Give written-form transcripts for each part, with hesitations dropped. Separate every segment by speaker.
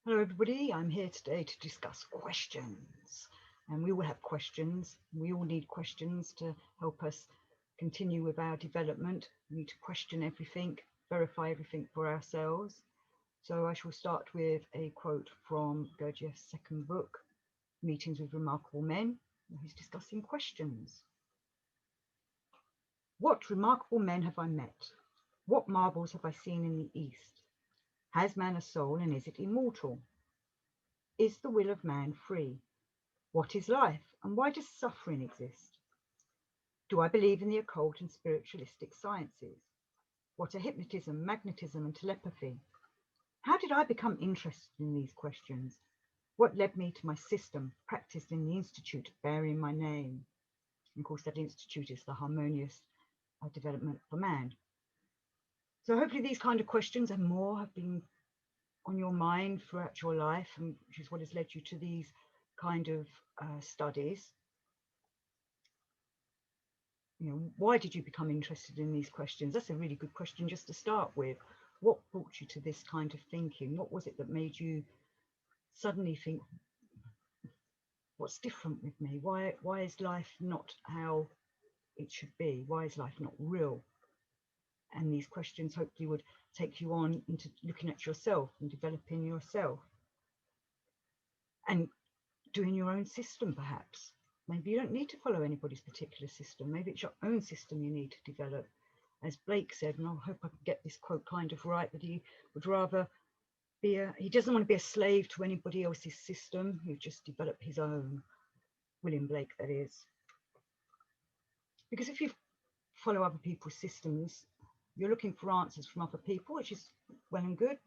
Speaker 1: Hello everybody, I'm here today to discuss questions. And we all have questions. We all need questions to help us continue with our development. We need to question everything, verify everything for ourselves. So I shall start with a quote from Gurdjieff's second book, Meetings with Remarkable Men, where he's discussing questions. What remarkable men have I met? What marvels have I seen in the East? Has man a soul and is it immortal? Is the will of man free? What is life, and why does suffering exist? Do I believe in the occult and spiritualistic sciences? What are hypnotism, magnetism, and telepathy? How did I become interested in these questions? What led me to my system, practiced in the institute bearing my name? And of course, that institute is the Harmonious Development for Man. So hopefully these kind of questions and more have been on your mind throughout your life, and which is what has led you to these kind of studies. Why did you become interested in these questions? That's a really good question just to start with. What brought you to this kind of thinking? What was it that made you suddenly think, what's different with me? Why is life not how it should be? Why is life not real? And these questions hopefully would take you on into looking at yourself and developing yourself and doing your own system, perhaps. Maybe you don't need to follow anybody's particular system. Maybe it's your own system you need to develop. As Blake said, and I hope I can get this quote kind of right, that he would rather he doesn't want to be a slave to anybody else's system. He'll just develop his own. William Blake, that is. Because if you follow other people's systems, you're looking for answers from other people, which is well and good.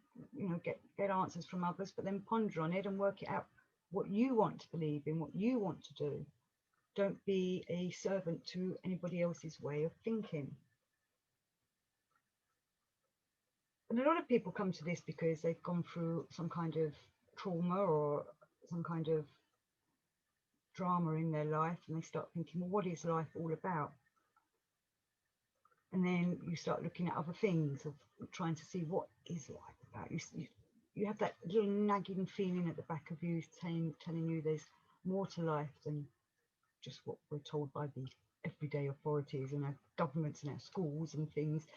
Speaker 1: Get answers from others, but then ponder on it and work it out what you want to believe in, what you want to do. Don't be a servant to anybody else's way of thinking. And a lot of people come to this because they've gone through some kind of trauma or some kind of drama in their life, and they start thinking, well, what is life all about? And then you start looking at other things of trying to see what is life about. You have that little nagging feeling at the back of you telling you there's more to life than just what we're told by the everyday authorities and our governments and our schools and things.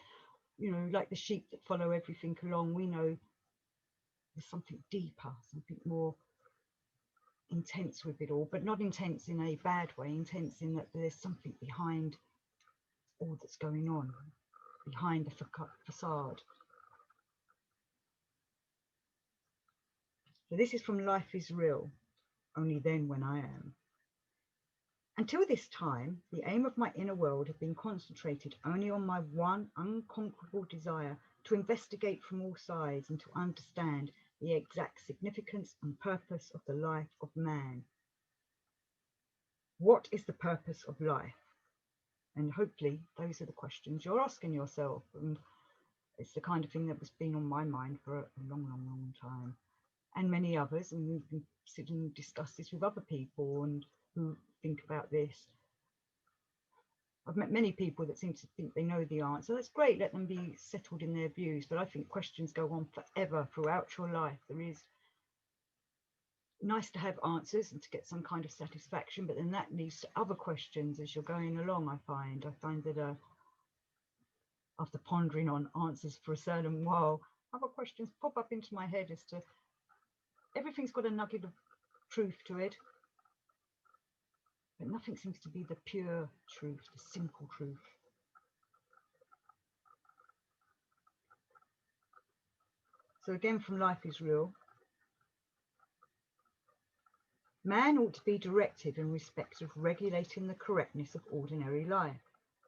Speaker 1: Like the sheep that follow everything along, we know there's something deeper, something more intense with it all, but not intense in a bad way, intense in that there's something behind all that's going on, behind the facade. So this is from Life is Real, Only Then When I Am. Until this time, the aim of my inner world had been concentrated only on my one unconquerable desire to investigate from all sides and to understand the exact significance and purpose of the life of man. What is the purpose of life? And hopefully those are the questions you're asking yourself. And it's the kind of thing that has been on my mind for a long time. And many others, and we can sit and discuss this with other people and who think about this. I've met many people that seem to think they know the answer. That's great, let them be settled in their views, but I think questions go on forever throughout your life. There is nice to have answers and to get some kind of satisfaction, but then that leads to other questions as you're going along. I find that after pondering on answers for a certain while, other questions pop up into my head as to everything's got a nugget of truth to it, but nothing seems to be the pure truth, the simple truth. So again, from Life is Real, man ought to be directed in respect of regulating the correctness of ordinary life,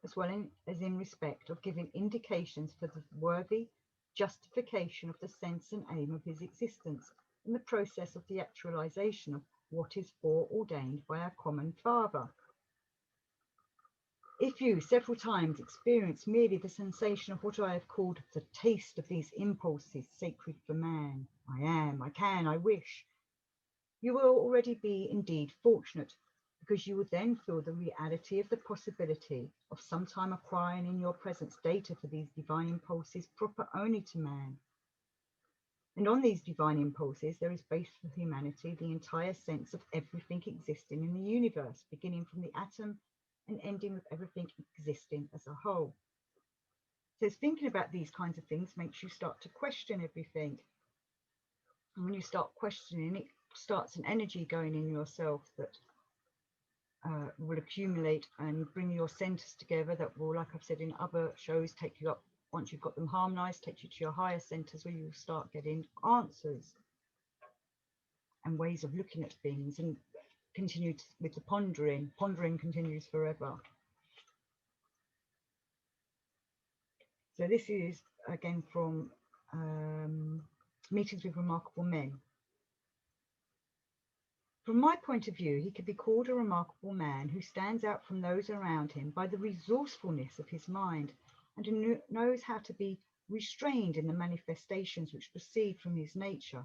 Speaker 1: as well as in respect of giving indications for the worthy justification of the sense and aim of his existence in the process of the actualization of what is foreordained by our common Father. If you several times experience merely the sensation of what I have called the taste of these impulses sacred for man, I am, I can, I wish, you will already be indeed fortunate, because you will then feel the reality of the possibility of sometime acquiring in your presence data for these divine impulses proper only to man. And on these divine impulses, there is based for humanity the entire sense of everything existing in the universe, beginning from the atom and ending with everything existing as a whole. So thinking about these kinds of things makes you start to question everything. And when you start questioning, it starts an energy going in yourself that will accumulate and bring your centers together that will, like I've said in other shows, take you up, once you've got them harmonized, take you to your higher centers where you'll start getting answers and ways of looking at things, and continue with the pondering. Pondering continues forever. So this is again from Meetings with Remarkable Men. From my point of view, he could be called a remarkable man who stands out from those around him by the resourcefulness of his mind, and who knows how to be restrained in the manifestations which proceed from his nature,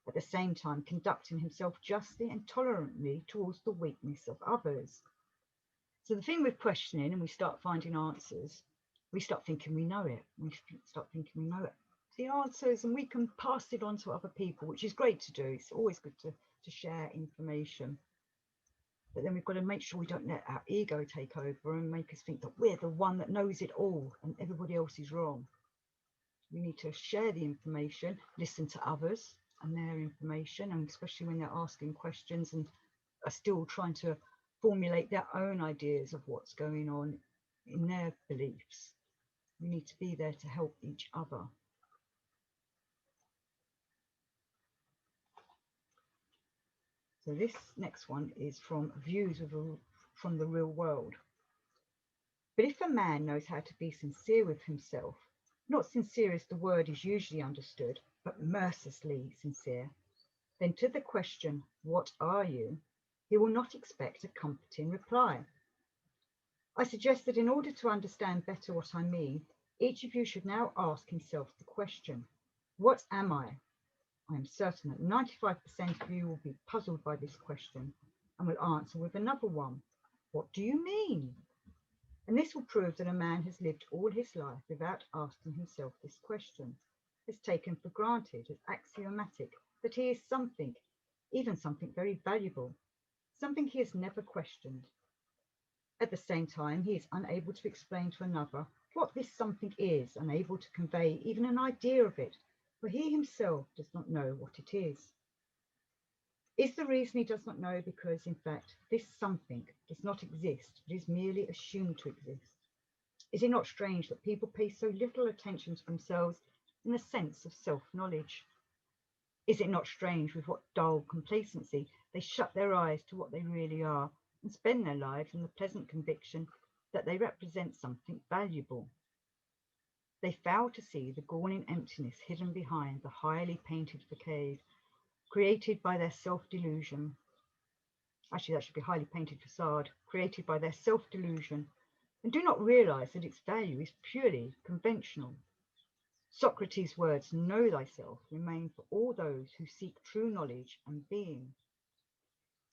Speaker 1: at the same time conducting himself justly and tolerantly towards the weakness of others. So the thing with questioning, and we start finding answers, we start thinking we know it. We start thinking we know it. The answers, and we can pass it on to other people, which is great to do. It's always good to share information. But then we've got to make sure we don't let our ego take over and make us think that we're the one that knows it all and everybody else is wrong. We need to share the information, listen to others and their information, and especially when they're asking questions and are still trying to formulate their own ideas of what's going on in their beliefs. We need to be there to help each other. So this next one is from Views from the Real World. But if a man knows how to be sincere with himself, not sincere as the word is usually understood, but mercilessly sincere, then to the question, what are you? He will not expect a comforting reply. I suggest that in order to understand better what I mean, each of you should now ask himself the question, what am I? I am certain that 95% of you will be puzzled by this question and will answer with another one. What do you mean? And this will prove that a man has lived all his life without asking himself this question, has taken for granted as axiomatic that he is something, even something very valuable, something he has never questioned. At the same time, he is unable to explain to another what this something is, unable to convey even an idea of it, for he himself does not know what it is. Is the reason he does not know because, in fact, this something does not exist, but is merely assumed to exist? Is it not strange that people pay so little attention to themselves in the sense of self-knowledge? Is it not strange with what dull complacency they shut their eyes to what they really are and spend their lives in the pleasant conviction that they represent something valuable? They fail to see the galling emptiness hidden behind the highly painted facade created by their self-delusion. Actually, that should be highly painted facade created by their self-delusion, and do not realize that its value is purely conventional. Socrates' words, know thyself, remain for all those who seek true knowledge and being.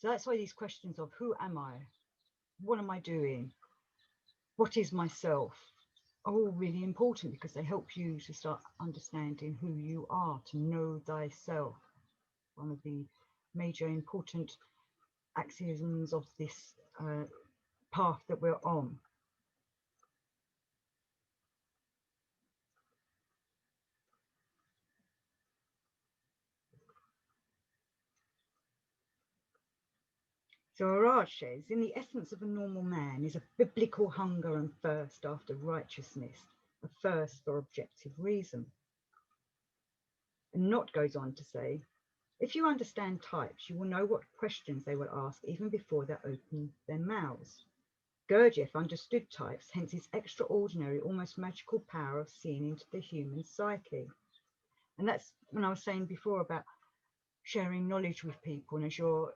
Speaker 1: So that's why these questions of who am I? What am I doing? What is myself? Are all really important because they help you to start understanding who you are, to know thyself. One of the major important axioms of this path that we're on. So Araj says, in the essence of a normal man is a biblical hunger and thirst after righteousness, a thirst for objective reason. And Knott goes on to say, if you understand types, you will know what questions they will ask even before they open their mouths. Gurdjieff understood types, hence his extraordinary, almost magical power of seeing into the human psyche. And that's when I was saying before about sharing knowledge with people, and as you're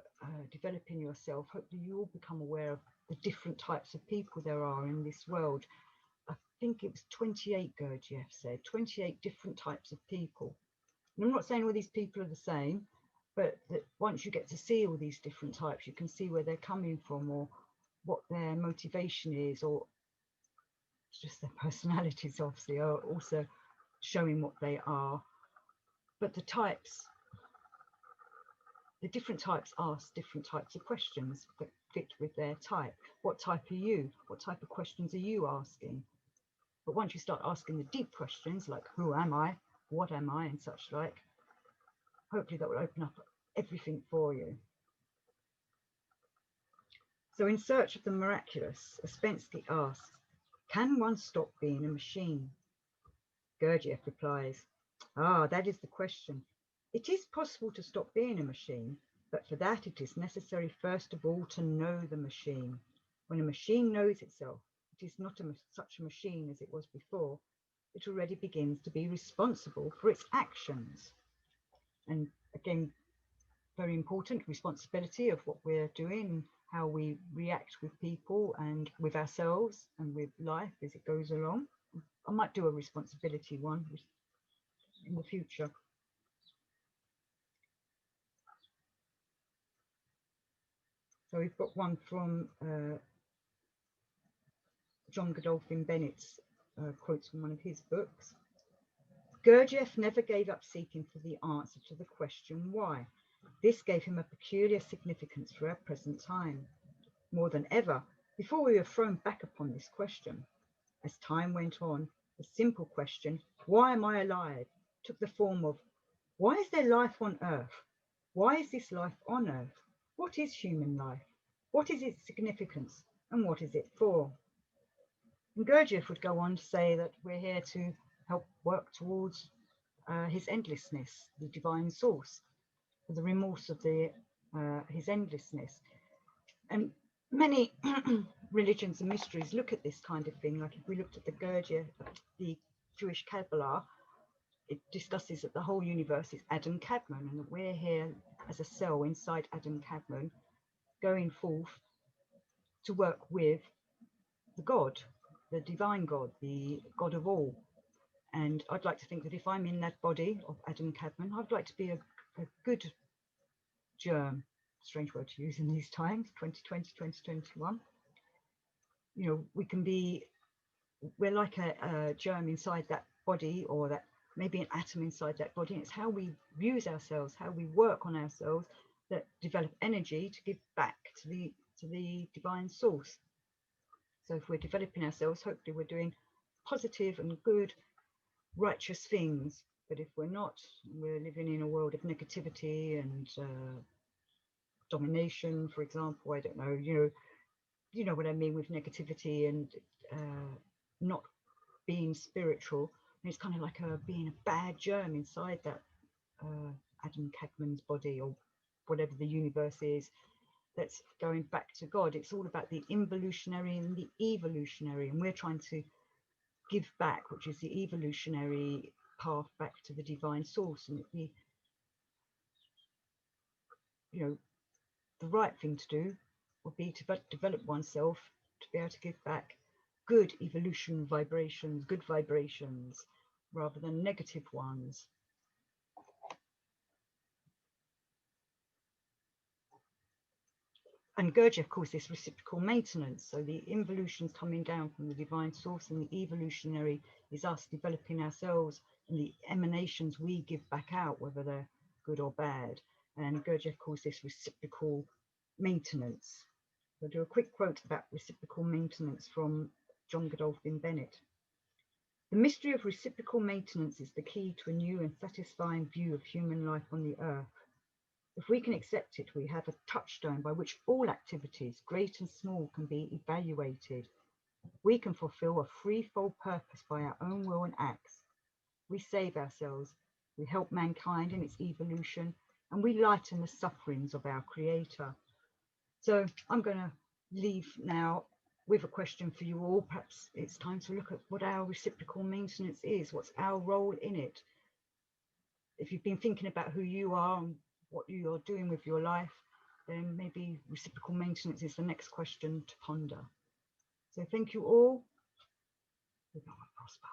Speaker 1: developing yourself, hopefully you will become aware of the different types of people there are in this world. I think it was 28, Gurdjieff said, 28 different types of people. And I'm not saying all these people are the same, but that once you get to see all these different types, you can see where they're coming from or what their motivation is, or just their personalities obviously are also showing what they are. But the different types ask different types of questions that fit with their type. What type are you? What type of questions are you asking? But once you start asking the deep questions like who am I, what am I, and such like, hopefully that will open up everything for you. So in search of the miraculous, Ouspensky asks, can one stop being a machine? Gurdjieff replies, that is the question. It is possible to stop being a machine, but for that it is necessary first of all to know the machine. When a machine knows itself, it is not such a machine as it was before. It already begins to be responsible for its actions. And again, very important, responsibility of what we're doing, how we react with people and with ourselves and with life as it goes along. I might do a responsibility one in the future. So we've got one from John Godolphin Bennett's quotes from one of his books. Gurdjieff never gave up seeking for the answer to the question why. This gave him a peculiar significance for our present time. More than ever, before we were thrown back upon this question. As time went on, the simple question, why am I alive, took the form of, why is there life on Earth? Why is this life on Earth? What is human life? What is its significance? And what is it for? And Gurdjieff would go on to say that we're here to help work towards his endlessness, the divine source, the remorse of his endlessness. And many religions and mysteries look at this kind of thing. Like if we looked at the Gurdjieff, the Jewish Kabbalah, it discusses that the whole universe is Adam Kadmon and that we're here as a cell inside Adam Kadmon going forth to work with the God, the divine God, the God of all. And I'd like to think that if I'm in that body of Adam Kadmon, I'd like to be a good germ, strange word to use in these times, 2020, 2021. You know, we're like a germ inside that body, or that maybe an atom inside that body. And it's how we use ourselves, how we work on ourselves, that develop energy to give back to the divine source. So if we're developing ourselves, hopefully we're doing positive and good, righteous things. But if we're not, we're living in a world of negativity and domination, for example. I don't know, you know what I mean with negativity and not being spiritual. And it's kind of like being a bad germ inside that Adam Kadmon's body, or whatever the universe is that's going back to God. It's all about the involutionary and the evolutionary, and we're trying to give back, which is the evolutionary path back to the divine source. And the right thing to do would be to develop oneself to be able to give back good evolution vibrations, good vibrations, rather than negative ones. And Gurdjieff calls this reciprocal maintenance. So the involution's coming down from the divine source, and the evolutionary is us developing ourselves, and the emanations we give back out, whether they're good or bad. And Gurdjieff calls this reciprocal maintenance. I'll do a quick quote about reciprocal maintenance from John Godolphin Bennett. The mystery of reciprocal maintenance is the key to a new and satisfying view of human life on the earth. If we can accept it, we have a touchstone by which all activities, great and small, can be evaluated. We can fulfill a threefold purpose by our own will and acts. We save ourselves, we help mankind in its evolution, and we lighten the sufferings of our Creator. So I'm going to leave now with a question for you all. Perhaps it's time to look at what our reciprocal maintenance is. What's our role in it? If you've been thinking about who you are and what you're doing with your life, then maybe reciprocal maintenance is the next question to ponder. So thank you all. Live long and prosper.